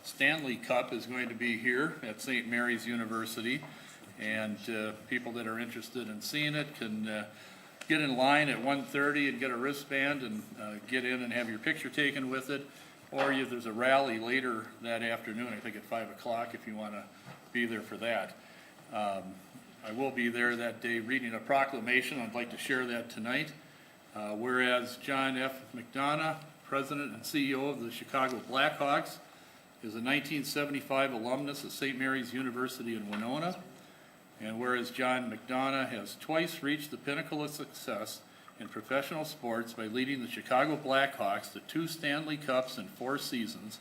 Stanley Cup is going to be here at St. Mary's University, and people that are interested in seeing it can get in line at 1:30 and get a wristband and get in and have your picture taken with it. Or if there's a rally later that afternoon, I think at 5 o'clock, if you want to be there for that. I will be there that day reading a proclamation. I'd like to share that tonight. Whereas John F. McDonough, President and CEO of the Chicago Blackhawks, is a 1975 alumnus of St. Mary's University in Winona. And whereas John McDonough has twice reached the pinnacle of success in professional sports by leading the Chicago Blackhawks to 2 Stanley Cups in 4 seasons,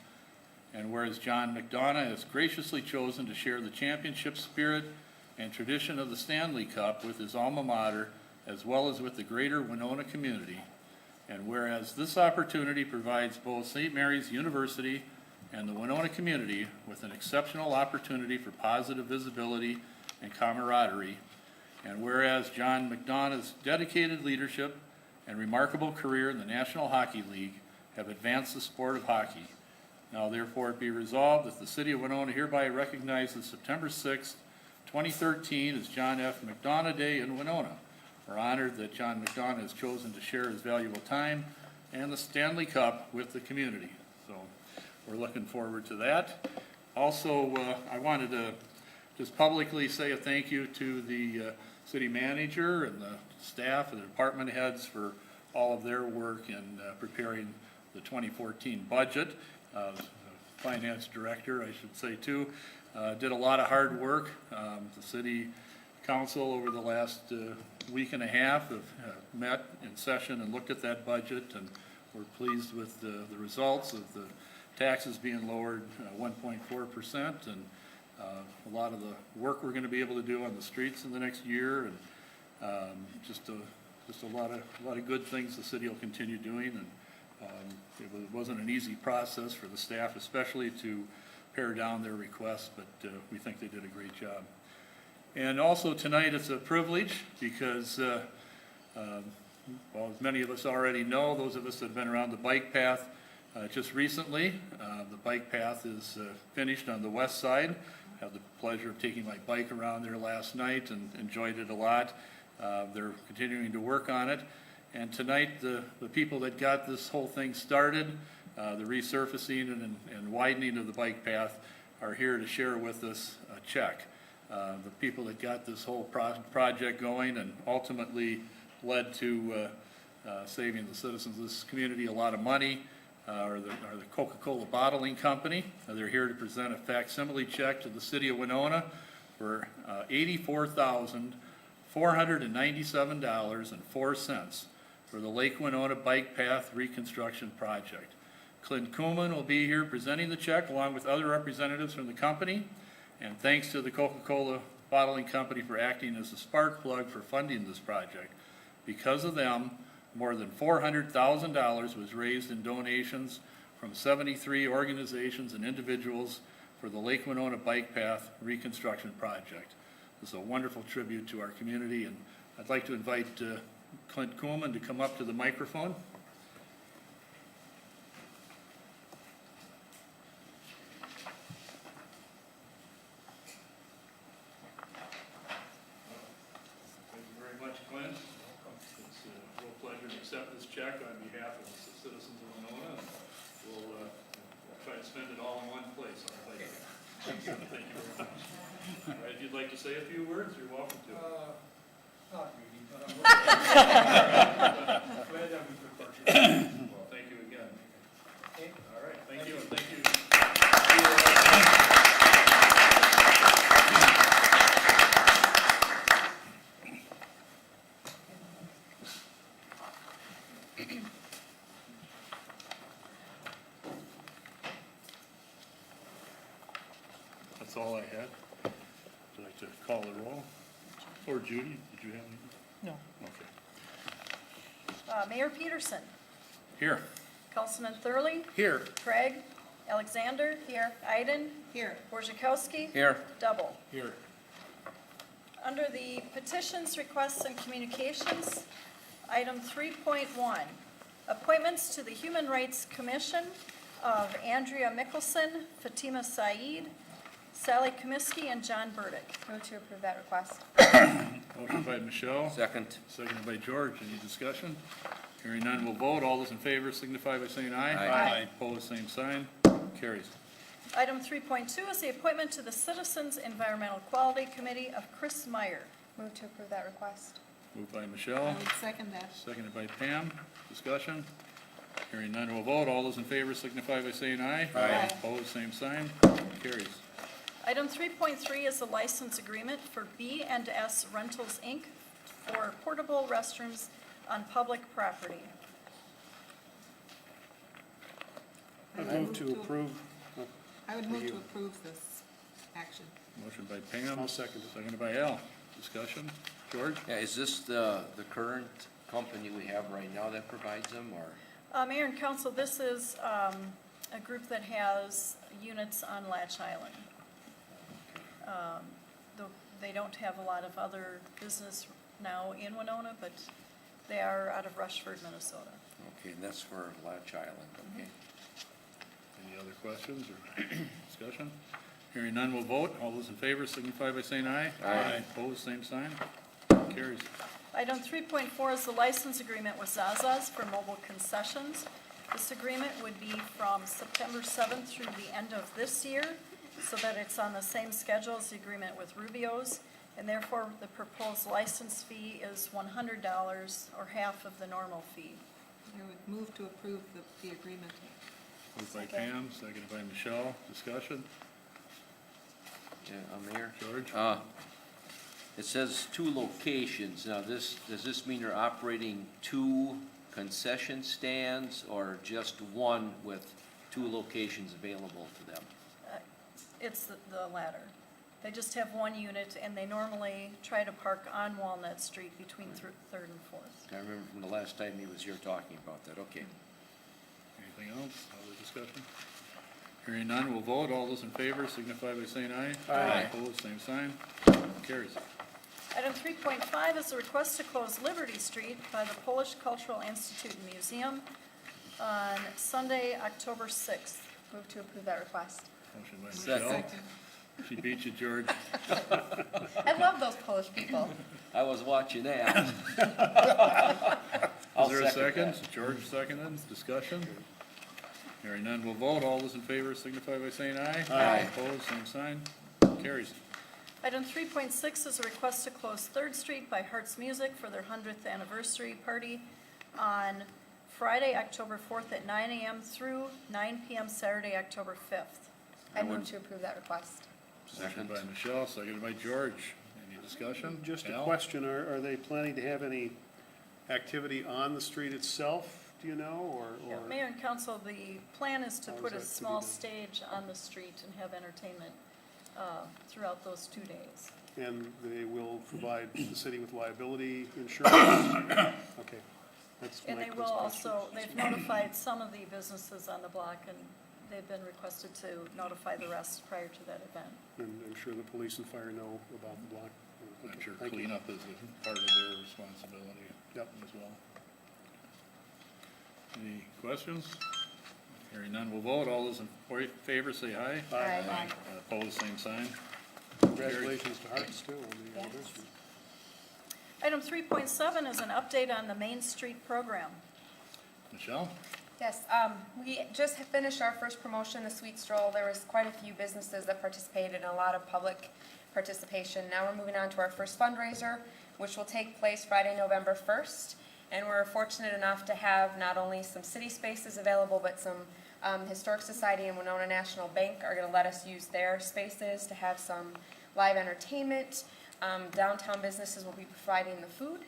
and whereas John McDonough has graciously chosen to share the championship spirit and tradition of the Stanley Cup with his alma mater, as well as with the greater Winona community, and whereas this opportunity provides both St. Mary's University and the Winona community with an exceptional opportunity for positive visibility and camaraderie, and whereas John McDonough's dedicated leadership and remarkable career in the National Hockey League have advanced the sport of hockey. Now therefore it be resolved that the City of Winona hereby recognizes September 6th, 2013 as John F. McDonough Day in Winona. We're honored that John McDonough has chosen to share his valuable time and the Stanley Cup with the community. So we're looking forward to that. Also, I wanted to just publicly say a thank you to the city manager and the staff and the department heads for all of their work in preparing the 2014 budget. The finance director, I should say too, did a lot of hard work. The city council over the last week and a half have met in session and looked at that budget, and we're pleased with the results of the taxes being lowered 1.4%, and a lot of the work we're going to be able to do on the streets in the next year, and just a lot of good things the city will continue doing. And it wasn't an easy process for the staff, especially to pare down their requests, but we think they did a great job. And also tonight it's a privilege because, well, as many of us already know, those of us that have been around the bike path just recently, the bike path is finished on the west side. I had the pleasure of taking my bike around there last night and enjoyed it a lot. They're continuing to work on it. And tonight, the people that got this whole thing started, the resurfacing and widening of the bike path, are here to share with us a check. The people that got this whole project going and ultimately led to saving the citizens of this community a lot of money are the Coca-Cola Bottling Company. They're here to present a facsimile check to the City of Winona for $84,497.04 for the Lake Winona Bike Path Reconstruction Project. Clint Kuhlman will be here presenting the check along with other representatives from the company, and thanks to the Coca-Cola Bottling Company for acting as a spark plug for funding this project. Because of them, more than $400,000 was raised in donations from 73 organizations and individuals for the Lake Winona Bike Path Reconstruction Project. This is a wonderful tribute to our community, and I'd like to invite Clint Kuhlman to come up to the microphone. Thank you very much, Clint. It's a real pleasure to accept this check on behalf of the citizens of Winona. We'll try to spend it all in one place. Thank you very much. All right, if you'd like to say a few words, you're welcome to. Not really, but I'm glad that we could participate. Well, thank you again. Okay. All right, thank you. Thank you. That's all I had. Would you like to call the roll? Or Judy, did you have anything? No. Okay. Mayor Peterson, Here. Councilman Thurley, Here. Craig, Alexander. Here. Iden. Here. Borzakowski. Here. Double. Here. Under the petitions, requests, and communications, item 3.1, appointments to the Human Rights Commission. of Andrea Mickelson, Fatima Saeed, Sally Comiskey, and John Burdick. Move to approve that request. Motion by Michelle, Second. seconded by George. Any discussion? Hearing none, we'll vote. All those in favor signify by saying aye. Aye. Opposed, same sign. Carries. Item 3.2 is the appointment to the Citizens Environmental Quality Committee of Chris Meyer. Move to approve that request. Moved by Michelle, second that. seconded by Pam. Discussion? Hearing none, we'll vote. All those in favor signify by saying aye. Aye. Opposed, same sign. Carries. Item 3.3 is a license agreement for B&S Rentals, Inc. for portable restrooms on public property. I move to approve. I would move to approve this action. Motion by Pam. I'll second it. Seconded by Al. Discussion? George? Yeah, is this the current company we have right now that provides them, or? Mayor and council, this is a group that has units on Latch Island. They don't have a lot of other business now in Winona, but they are out of Rushford, Minnesota. Okay, and that's for Latch Island, okay. Any other questions or discussion? Hearing none, we'll vote. All those in favor signify by saying aye. Aye. Opposed, same sign. Carries. Item 3.4 is the license agreement with Zaza's for mobile concessions. This agreement would be from September 7th through the end of this year, so that it's on the same schedule as the agreement with Rubio's, and therefore the proposed license fee is $100 or half of the normal fee. I would move to approve the agreement. Moved by Second. Pam, seconded by Michelle. Discussion? Yeah, Mayor? George? It says 2 locations. Now, does this mean you're operating 2 concession stands or just one with 2 locations available to them? It's the latter. They just have one unit, and they normally try to park on Walnut Street between 3rd and 4th. I remember from the last time he was here talking about that, okay. Anything else? Other discussion? Hearing none, we'll vote. All those in favor signify by saying aye. Aye. Opposed, same sign. Carries. Item 3.5 is a request to close Liberty Street by the Polish Cultural Institute and Museum on Sunday, October 6th. Move to approve that request. Motion by Second. Michelle. She beat you, George. I love those Polish people. I was watching that. Is I'll there a second? that. George seconded. Discussion? Hearing none, we'll vote. All those in favor signify by saying aye. Aye. Opposed, same sign. Carries. Item 3.6 is a request to close 3rd Street by Hearts Music for their 100th anniversary party on Friday, October 4th at 9 a.m. through 9 p.m. Saturday, October 5th. I move to approve that request. Motion Second. by Michelle, seconded by George. Any discussion? Just a Al? question, are they planning to have any activity on the street itself, do you know, or? Mayor and council, the plan is to How is put a that to be small done? stage on the street and have entertainment throughout those 2 days. And they will provide the city with liability insurance? Okay. That's And my they will question. also, they've notified some of the businesses on the block, and they've been requested to notify the rest prior to that event. And I'm sure the police and fire know about the block. I'm Okay, sure thank you. cleanup is a part of their responsibility Yep. as well. Any questions? Hearing none, we'll vote. All those in favor say aye. Aye. Opposed, same sign. Congratulations to Hearts too on the Yes. anniversary. Item 3.7 is an update on the Main Street program. Michelle? Yes, we just finished our first promotion, the Sweet Stroll. There was quite a few businesses that participated and a lot of public participation. Now we're moving on to our first fundraiser, which will take place Friday, November 1st. And we're fortunate enough to have not only some city spaces available, but some Historic Society and Winona National Bank are going to let us use their spaces to have some live entertainment. Downtown businesses will be providing the food.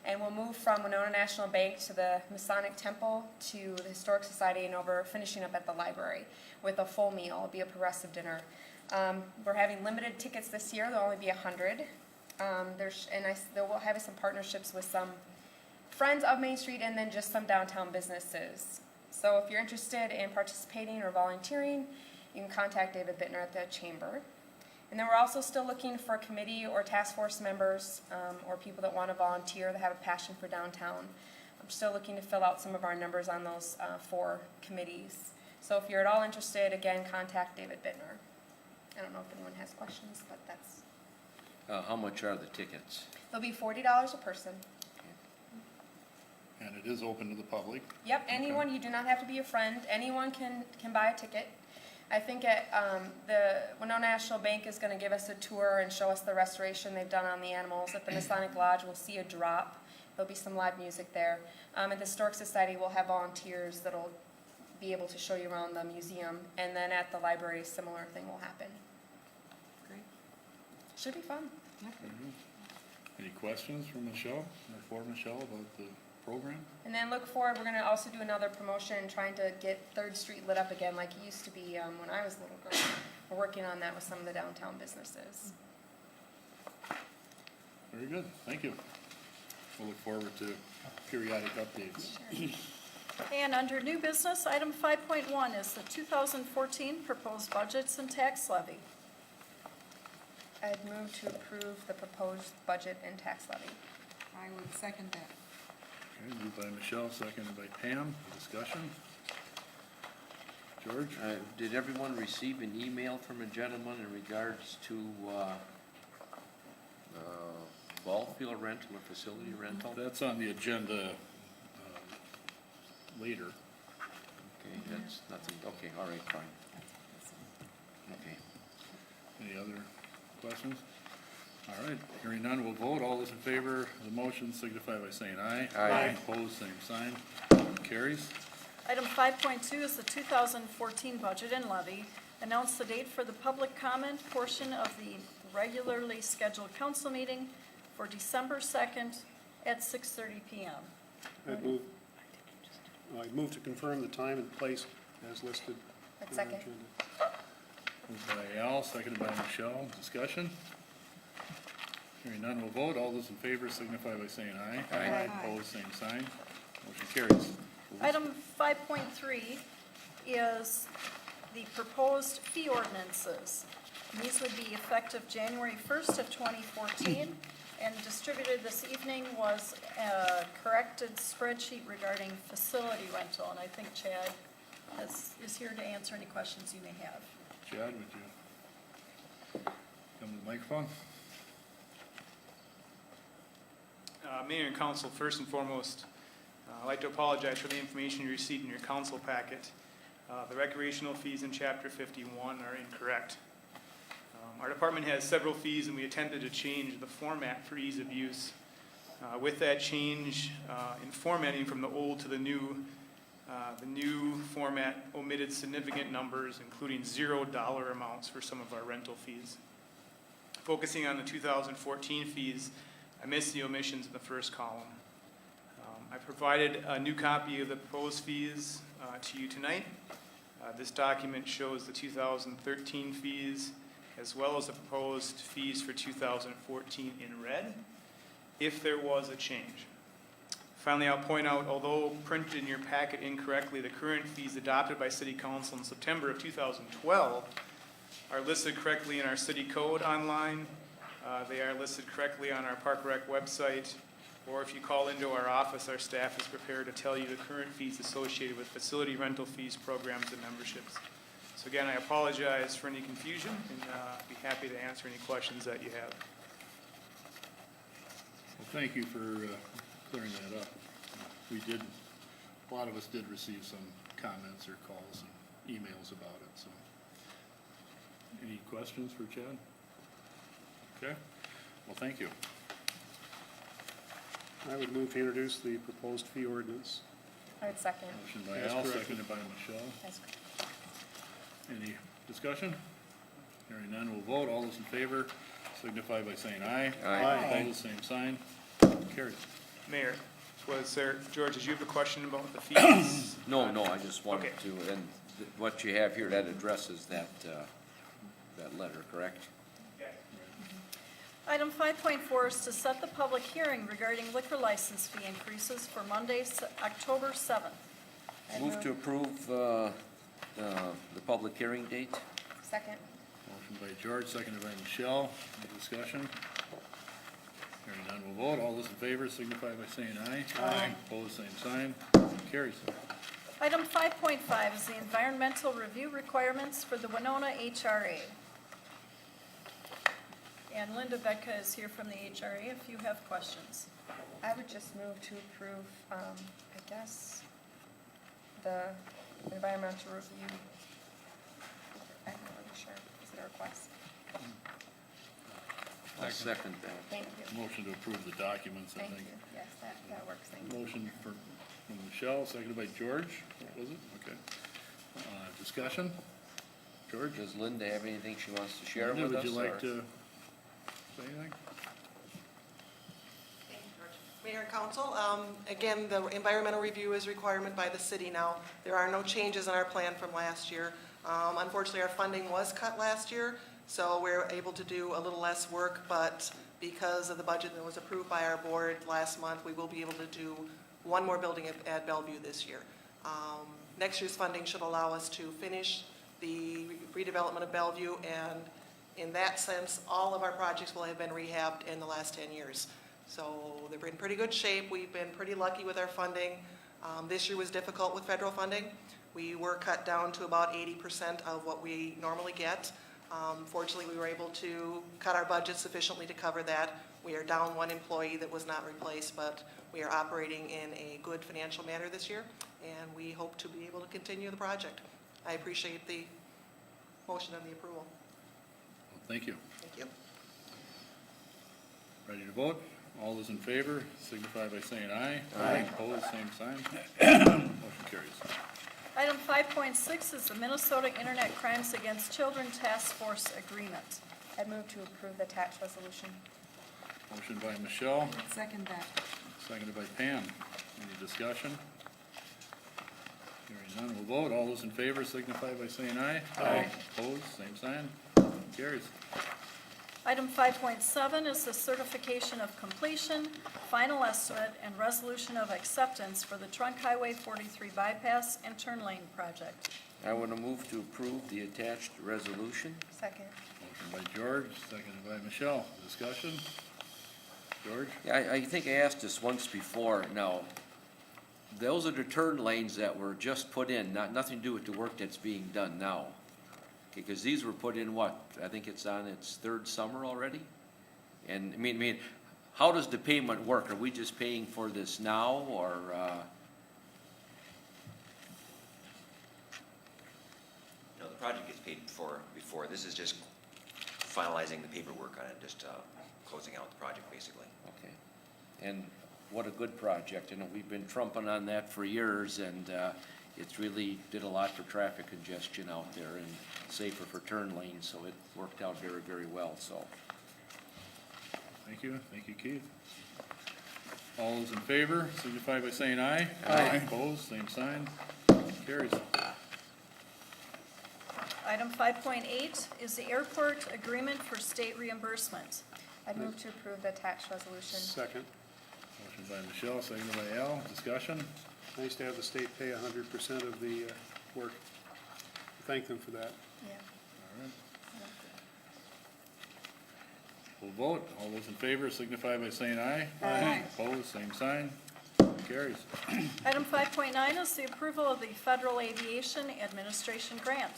And we'll move from Winona National Bank to the Masonic Temple to the Historic Society and over, finishing up at the library with a full meal. It'll be a progressive dinner. We're having limited tickets this year. There'll only be 100. We'll have some partnerships with some friends of Main Street and then just some downtown businesses. So if you're interested in participating or volunteering, you can contact David Bittner at the Chamber. And then we're also still looking for committee or task force members or people that want to volunteer that have a passion for downtown. I'm still looking to fill out some of our numbers on those 4 committees. So if you're at all interested, again, contact David Bittner. I don't know if anyone has questions, but that's, How much are the tickets? they'll be $40 a person. And it is open to the public. Yep, anyone, you do not have to be a friend, anyone can buy a ticket. I think at, the Winona National Bank is gonna give us a tour and show us the restoration they've done on the animals. At the Masonic Lodge, we'll see a drop, there'll be some live music there. At the Historic Society, we'll have volunteers that'll be able to show you around the museum. And then at the library, a similar thing will happen. Great. Should be fun. Any questions from Michelle, or for Michelle about the program? And then look forward, we're gonna also do another promotion, trying to get Third Street lit up again like it used to be when I was a little girl. We're working on that with some of the downtown businesses. Very good, thank you. We'll look forward to periodic updates. Sure. And under new business, item 5.1 is the 2014 proposed budgets and tax levy. I'd move to approve the proposed budget and tax levy. I would second that. Okay, moved by Michelle, seconded by Pam. Discussion? George? Did everyone receive an email from a gentleman in regards to ball field rental or facility rental? That's on the agenda later. Okay, that's nothing, okay, all right, fine. Okay. Any other questions? All right, hearing none, we'll vote. All those in favor of the motion signify by saying aye. Aye. Opposed, same sign. Carries. Item 5.2 is the 2014 budget and levy. Announce the date for the public comment portion of the regularly scheduled council meeting for December 2nd at 6:30 PM. I move to confirm the time and place as listed. I'd in our second. agenda. Moved by Al, seconded by Michelle. Discussion? Hearing none, we'll vote. All those in favor signify by saying aye. Aye. Opposed, same sign. Motion carries. Item 5.3 is the proposed fee ordinances. These would be effective January 1st of 2014, and distributed this evening was a corrected spreadsheet regarding facility rental, and I think Chad is here to answer any questions you may have. Chad, would you come to the microphone? Mayor and council, first and foremost, I'd like to apologize for the information you received in your council packet. The recreational fees in Chapter 51 are incorrect. Our department has several fees, and we attempted to change the format for ease of use. With that change in formatting from the old to the new format omitted significant numbers, including $0 amounts for some of our rental fees. Focusing on the 2014 fees, I missed the omissions in the first column. I provided a new copy of the proposed fees to you tonight. This document shows the 2013 fees as well as the proposed fees for 2014 in red, if there was a change. Finally, I'll point out, although printed in your packet incorrectly, the current fees adopted by City Council in September of 2012 are listed correctly in our city code online. They are listed correctly on our Park Rec website, or if you call into our office, our staff is prepared to tell you the current fees associated with facility rental fees, programs, and memberships. So again, I apologize for any confusion, and be happy to answer any questions that you have. Well, thank you for clearing that up. A lot of us did receive some comments or calls and emails about it, so. Any questions for Chad? Okay, well, thank you. I would move to introduce the proposed fee ordinance. I would second. Motion by As Al, corrected. seconded by Michelle. That's great. Any discussion? Hearing none, we'll vote. All those in favor signify by saying aye. Aye. Opposed, same sign. Carries. Mayor, George, did you have a question about the fees? No, I just wanted Okay. to, and what you have here, that addresses that letter, correct? Item 5.4 is to set the public hearing regarding liquor license fee increases for Monday, October 7th. Move to approve the public hearing date? Second. Motion by George, seconded by Michelle. Any discussion? Hearing none, we'll vote. All those in favor signify by saying aye. Aye. Opposed, same sign. Carries. Item 5.5 is the environmental review requirements for the Winona HRA. And Linda Becca is here from the HRA if you have questions. I would just move to approve, I guess, the environmental review. I'm not really sure. Is it a request? I'll second that. Thank you. Motion to approve the documents, I Thank think. you. Yes, that works. Thank you. Motion from Michelle, seconded by George, was it? Okay. Discussion? George? Does Linda have anything she wants to share Linda, with us? would you like or- to say anything? Mayor and Council, again, the environmental review is a requirement by the city now. There are no changes in our plan from last year. Unfortunately, our funding was cut last year, so we're able to do a little less work, but because of the budget that was approved by our board last month, we will be able to do one more building at Bellevue this year. Next year's funding should allow us to finish the redevelopment of Bellevue, and in that sense, all of our projects will have been rehabbed in the last 10 years. So they're in pretty good shape. We've been pretty lucky with our funding. This year was difficult with federal funding. We were cut down to about 80% of what we normally get. Fortunately, we were able to cut our budget sufficiently to cover that. We are down one employee that was not replaced, but we are operating in a good financial manner this year, and we hope to be able to continue the project. I appreciate the motion and the approval. Well, thank you. Thank you. Ready to vote? All those in favor signify by saying aye. Aye. Opposed, same sign. Motion carries. Item 5.6 is the Minnesota Internet Crimes Against Children Task Force Agreement. I'd move to approve the tax resolution. Motion by Michelle, Second that. seconded by Pam. Any discussion? Hearing none, we'll vote. All those in favor signify by saying aye. Aye. Opposed, same sign. Carries. Item 5.7 is the certification of completion, final estimate, and resolution of acceptance for the Trunk Highway 43 bypass and turn lane project. I want to move to approve the attached resolution. Second. Motion by George, seconded by Michelle. Discussion? George? Yeah, I think I asked this once before. Now, those are the turn lanes that were just put in, nothing to do with the work that's being done now. Okay, because these were put in what? I think it's on its third summer already? And, I mean, how does the payment work? Are we just paying for this now, or, No, the project gets paid before. This is just finalizing the paperwork on it, just closing out the project, basically. okay. And what a good project. You know, we've been trumping on that for years, and it's really did a lot for traffic congestion out there and safer for turn lanes, so it worked out very, very well, so. Thank you. Thank you, Keith. All those in favor signify by saying aye. Aye. Opposed, same sign. Carries. Item 5.8 is the airport agreement for state reimbursement. I'd move to approve the tax resolution. Second. Motion by Michelle, seconded by Al. Discussion? Nice to have the state pay 100% of the work. Thank them for that. Yeah. All right. We'll vote. All those in favor signify by saying aye. Aye. Opposed, same sign. Carries. Item 5.9 is the approval of the Federal Aviation Administration grant.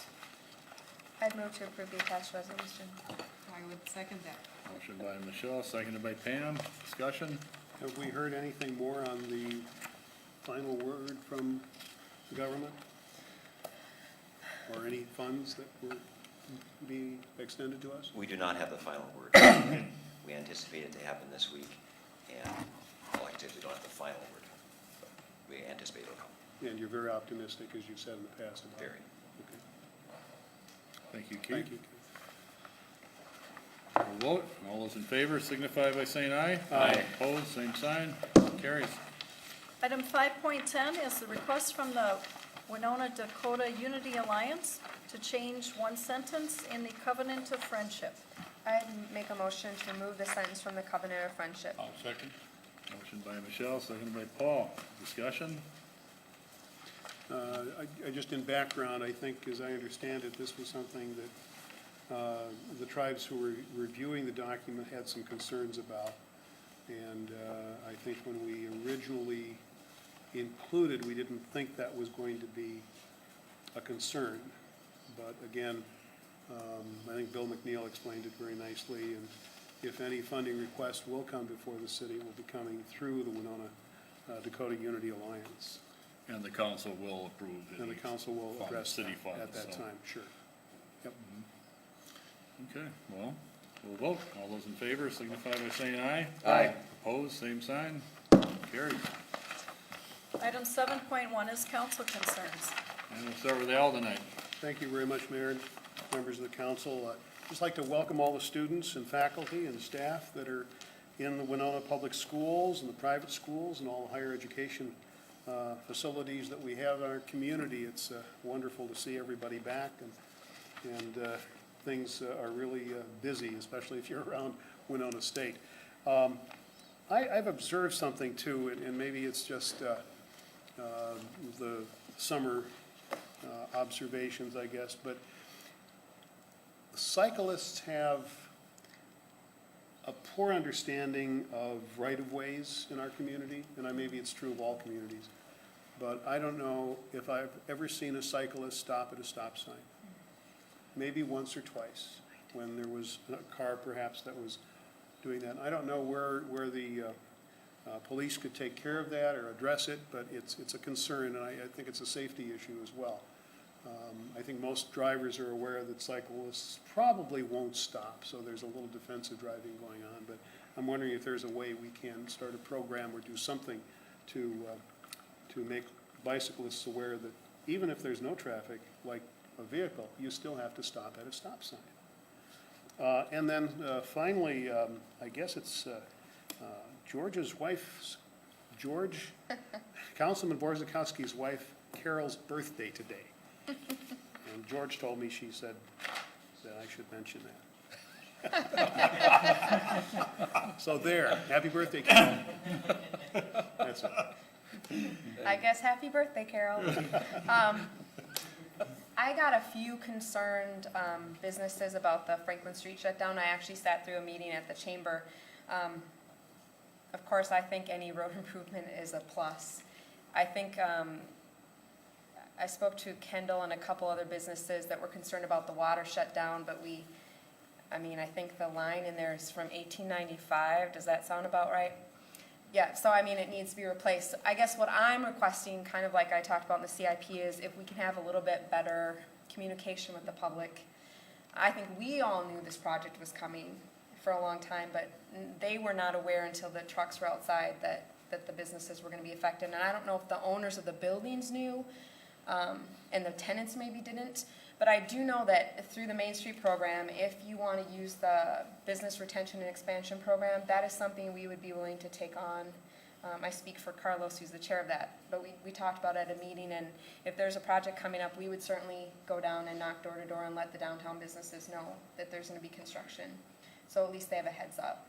I'd move to approve the attached resolution. I would second that. Motion by Michelle, seconded by Pam. Discussion? Have we heard anything more on the final word from the government? Or any funds that will be extended to us? We do not have the final word. We anticipate it to happen this week, and, well, like I said, we don't have the final word, but we anticipate it'll come. And you're very optimistic, as you've said in the past about it. Very. Okay. Thank you, Keith. Thank you. We'll vote. All those in favor signify by saying aye. Aye. Opposed, same sign. Carries. Item 5.10 is the request from the Winona Dakota Unity Alliance to change one sentence in the covenant of friendship. I'd make a motion to remove the sentence from the covenant of friendship. Second. Motion by Michelle, seconded by Paul. Discussion? I just in background, I think, as I understand it, this was something that the tribes who were reviewing the document had some concerns about. And I think when we originally included, we didn't think that was going to be a concern. But again, I think Bill McNeil explained it very nicely, and if any funding request will come before the city, it will be coming through the Winona Dakota Unity Alliance. And the council will approve it. And the council will address City that funds, at that so. time, sure. Yep. Okay, well, we'll vote. All those in favor signify by saying aye. Aye. Opposed, same sign. Carried. Item 7.1 is council concerns. And we'll start with Al tonight. Thank you very much, Mayor and members of the council. Just like to welcome all the students and faculty and staff that are in the Winona Public Schools and the private schools and all the higher education facilities that we have in our community. It's wonderful to see everybody back, and things are really busy, especially if you're around Winona State. I've observed something too, and maybe it's just the summer observations, I guess, but cyclists have a poor understanding of right-of-ways in our community, and maybe it's true of all communities, but I don't know if I've ever seen a cyclist stop at a stop sign. Maybe once or twice, when there was a car perhaps that was doing that. I don't know where the police could take care of that or address it, but it's a concern, and I think it's a safety issue as well. I think most drivers are aware that cyclists probably won't stop, so there's a little defensive driving going on, but I'm wondering if there's a way we can start a program or do something to make bicyclists aware that even if there's no traffic, like a vehicle, you still have to stop at a stop sign. And then finally, I guess it's George's wife's, Councilman Borzakowski's wife, Carol's birthday today. And George told me, she said that I should mention that. So there, happy birthday, Carol. That's it. I guess happy birthday, Carol. I got a few concerned businesses about the Franklin Street shutdown. I actually sat through a meeting at the chamber. Of course, I think any road improvement is a plus. I think I spoke to Kendall and a couple other businesses that were concerned about the water shutdown, but I think the line in there is from 1895. Does that sound about right? Yeah, so it needs to be replaced. I guess what I'm requesting, kind of like I talked about in the CIP, is if we can have a little bit better communication with the public. I think we all knew this project was coming for a long time, but they were not aware until the trucks were outside that the businesses were going to be affected. And I don't know if the owners of the buildings knew, and the tenants maybe didn't. But I do know that through the Main Street program, if you want to use the Business Retention and Expansion Program, that is something we would be willing to take on. I speak for Carlos, who's the chair of that, but we talked about it at a meeting, and if there's a project coming up, we would certainly go down and knock door to door and let the downtown businesses know that there's going to be construction. So at least they have a heads up.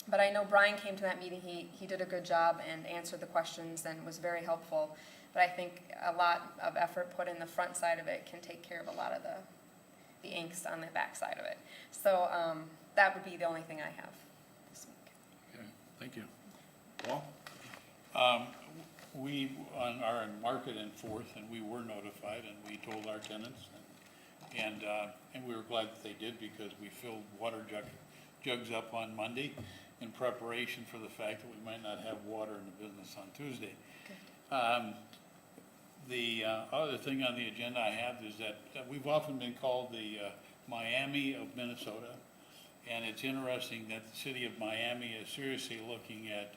But I know Brian came to that meeting, he did a good job and answered the questions and was very helpful. But I think a lot of effort put in the front side of it can take care of a lot of the angst on the back side of it. So that would be the only thing I have this week. Okay, thank you. Paul? We are in Market and Fourth, and we were notified, and we told our tenants, and we were glad that they did, because we filled water jugs up on Monday in preparation for the fact that we might not have water in the business on Tuesday. The other thing on the agenda I have is that we've often been called the Miami of Minnesota, and it's interesting that the city of Miami is seriously looking at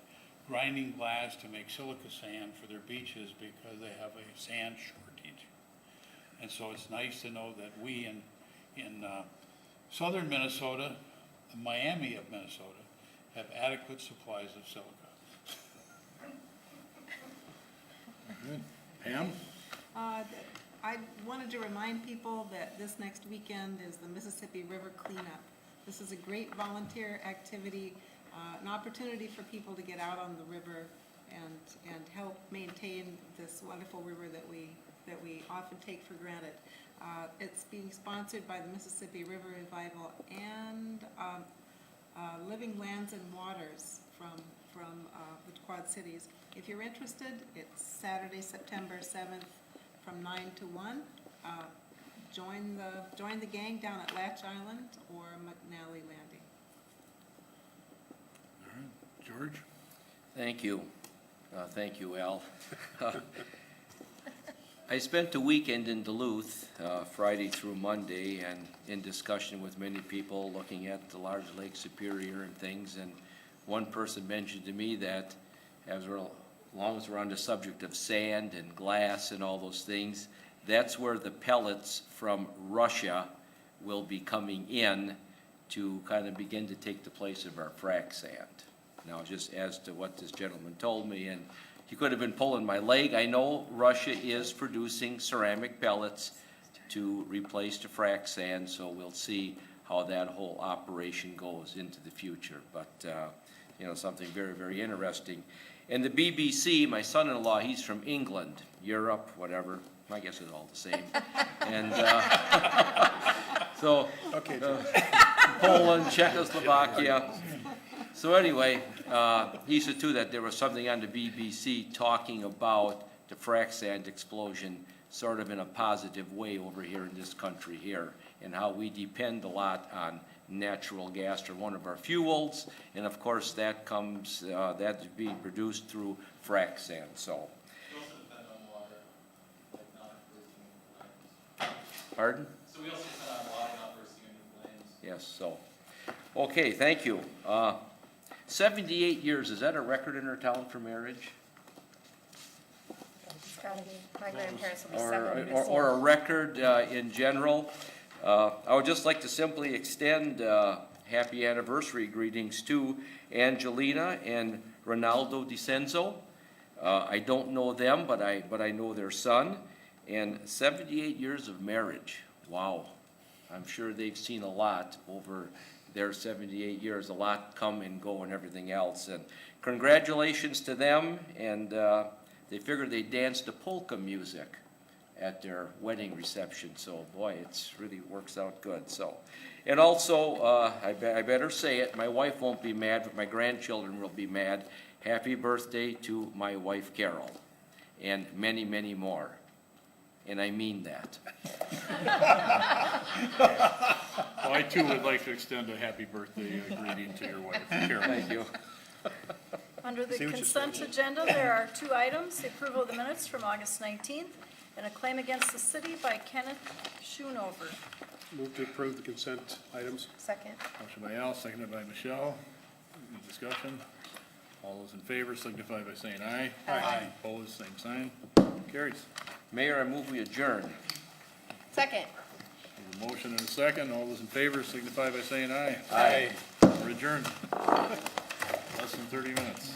grinding glass to make silica sand for their beaches because they have a sand shortage. And so it's nice to know that we in southern Minnesota, the Miami of Minnesota, have adequate supplies of silica. Good. Pam? I wanted to remind people that this next weekend is the Mississippi River Cleanup. This is a great volunteer activity, an opportunity for people to get out on the river and help maintain this wonderful river that we often take for granted. It's being sponsored by the Mississippi River Revival and Living Lands and Waters from the Quad Cities. If you're interested, it's Saturday, September 7th, from 9 to 1. Join the gang down at Latch Island or McNally Landing. All right, George? Thank you. Thank you, Al. I spent the weekend in Duluth, Friday through Monday, and in discussion with many people looking at the large Lake Superior and things, and one person mentioned to me that as long as we're on the subject of sand and glass and all those things, that's where the pellets from Russia will be coming in to kind of begin to take the place of our frac sand. Now, just as to what this gentleman told me, and he could have been pulling my leg, I know Russia is producing ceramic pellets to replace the frac sand, so we'll see how that whole operation goes into the future. But, something very, very interesting. And the BBC, my son-in-law, he's from England, Europe, whatever, I guess it's all the same. And so, Okay, Poland, Czechoslovakia. So anyway, he said too that there was something on the BBC talking about the frac sand explosion sort of in a positive way over here in this country here, and how we depend a lot on natural gas for one of our fuels, and of course that comes, that's being produced through frac sand, so. Pardon? So we also depend on water not bursting into flames. Yes, so, okay, thank you. 78 years, is that a record in our town for marriage? It's gotta be. My grandparents will be 70 this Or year. a record in general? I would just like to simply extend happy anniversary greetings to Angelina and Ronaldo DiCenzo. I don't know them, but I know their son. And 78 years of marriage, wow. I'm sure they've seen a lot over their 78 years, a lot come and go and everything else. And congratulations to them, and they figured they danced to polka music at their wedding reception, so boy, it's really works out good, so. And also, I better say it, my wife won't be mad, but my grandchildren will be mad. Happy birthday to my wife Carol, and many, many more. And I mean that. Well, I too would like to extend a happy birthday greeting to your wife, Carol. Thank you. Under the See what you're consent saying. agenda, there are two items, the approval of the minutes from August 19th, and a claim against the city by Kenneth Schoonover. Move to approve the consent items. Second. Motion by Al, seconded by Michelle. Any discussion? All those in favor signify by saying aye. Aye. Opposed, same sign. Carries. Mayor, I move we adjourn. Second. There's a motion and a second. All those in favor signify by saying aye. Aye. We're adjourned. Less than 30 minutes.